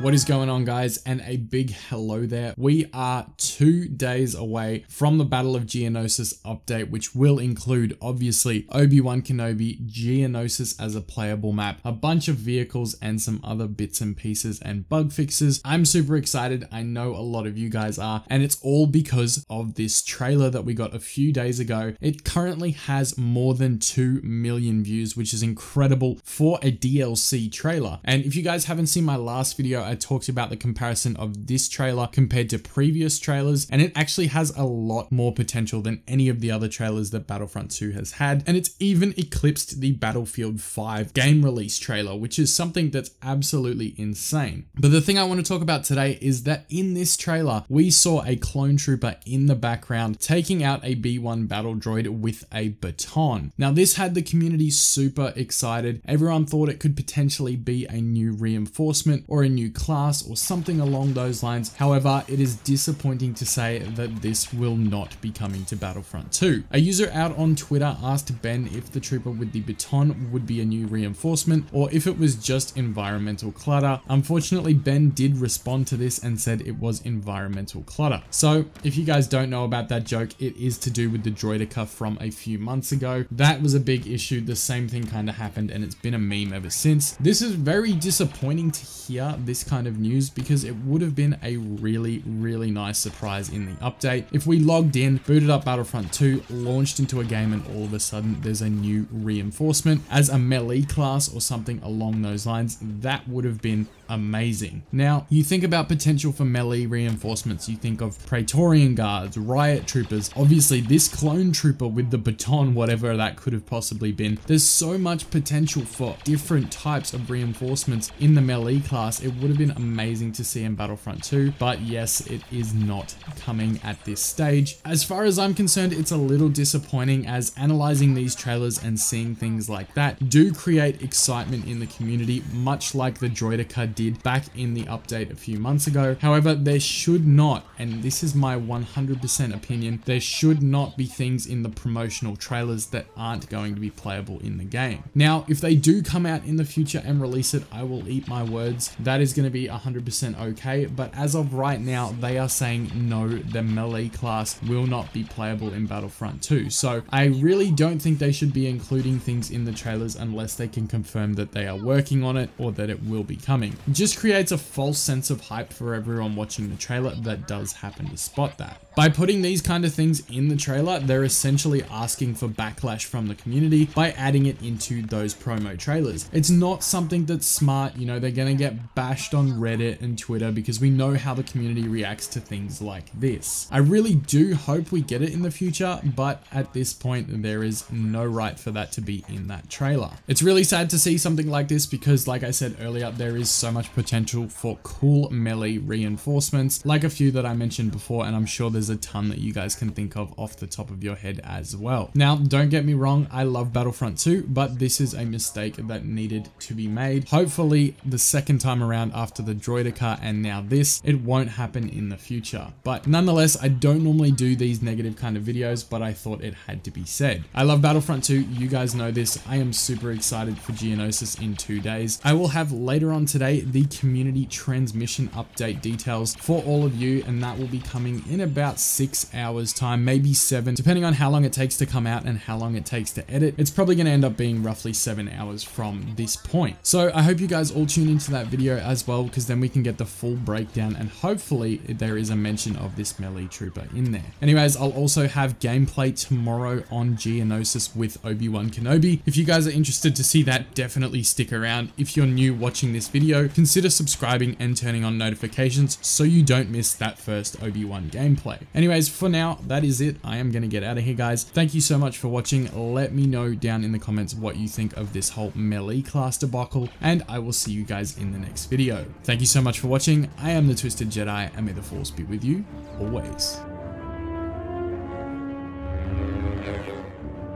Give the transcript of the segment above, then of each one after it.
What is going on, guys, and a big hello there. We are 2 days away from the Battle of Geonosis update, which will include obviously Obi-Wan Kenobi, Geonosis as a playable map, a bunch of vehicles, and some other bits and pieces and bug fixes. I'm super excited. I know a lot of you guys are, and it's all because of this trailer that we got a few days ago. It currently has more than 2 million views, which is incredible for a DLC trailer. And if you guys haven't seen my last video, I talked about the comparison of this trailer compared to previous trailers, and it actually has a lot more potential than any of the other trailers that Battlefront 2 has had, and it's even eclipsed the Battlefield 5 game release trailer, which is something that's absolutely insane. But the thing I want to talk about today is that in this trailer, we saw a clone trooper in the background taking out a B1 battle droid with a baton. Now, this had the community super excited. Everyone thought it could potentially be a new reinforcement or a new class or something along those lines. However, it is disappointing to say that this will not be coming to Battlefront 2. A user out on Twitter asked Ben if the trooper with the baton would be a new reinforcement or if it was just environmental clutter. Unfortunately, Ben did respond to this and said it was environmental clutter. So if you guys don't know about that joke, it is to do with the droidica from a few months ago. That was a big issue. The same thing kind of happened, and it's been a meme ever since. This is very disappointing to hear this kind of news because it would have been a really nice surprise in the update if we logged in, booted up Battlefront 2, launched into a game, and all of a sudden there's a new reinforcement as a melee class or something along those lines. That would have been amazing. Now, you think about potential for melee reinforcements, you think of Praetorian Guards, riot troopers, obviously this clone trooper with the baton, whatever that could have possibly been. There's so much potential for different types of reinforcements in the melee class. It would have been amazing to see in Battlefront 2, but yes, it is not coming at this stage. As far as I'm concerned, it's a little disappointing, as analyzing these trailers and seeing things like that do create excitement in the community, much like the droidica did back in the update a few months ago. However, there should not, and this is my 100% opinion, there should not be things in the promotional trailers that aren't going to be playable in the game. Now, if they do come out in the future and release it, I will eat my words. That is going to be 100% okay, but as of right now, they are saying no, the melee class will not be playable in Battlefront 2. So I really don't think they should be including things in the trailers unless they can confirm that they are working on it or that it will be coming. It just creates a false sense of hype for everyone watching the trailer that does happen to spot that. By putting these kind of things in the trailer, they're essentially asking for backlash from the community by adding it into those promo trailers. It's not something that's smart. You know, they're going to get bashed on Reddit and Twitter because we know how the community reacts to things like this. I really do hope we get it in the future, but at this point, there is no right for that to be in that trailer. It's really sad to see something like this because, like I said earlier, there is so much potential for cool melee reinforcements, like a few that I mentioned before, and I'm sure there's a ton that you guys can think of off the top of your head as well. Now, don't get me wrong, I love Battlefront 2, but this is a mistake that needed to be made. Hopefully, the second time around after the droidica and now this, it won't happen in the future. But nonetheless, I don't normally do these negative kind of videos, but I thought it had to be said. I love Battlefront 2, you guys know this. I am super excited for Geonosis in 2 days. I will have later on today the community transmission update details for all of you, and that will be coming in about 6 hours time, maybe 7, depending on how long it takes to come out and how long it takes to edit. It's probably going to end up being roughly 7 hours from this point. So I hope you guys all tune into that video as well, because then we can get the full breakdown and hopefully there is a mention of this melee trooper in there. Anyways, I'll also have gameplay tomorrow on Geonosis with Obi-Wan Kenobi. If you guys are interested to see that, definitely stick around. If you're new watching this video, consider subscribing and turning on notifications so you don't miss that first Obi-Wan gameplay. Anyways, for now, that is it. I am going to get out of here, guys. Thank you so much for watching. Let me know down in the comments what you think of this whole melee class debacle, and I will see you guys in the next video. Thank you so much for watching. I am the Twisted Jedi, and may the Force be with you always.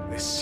This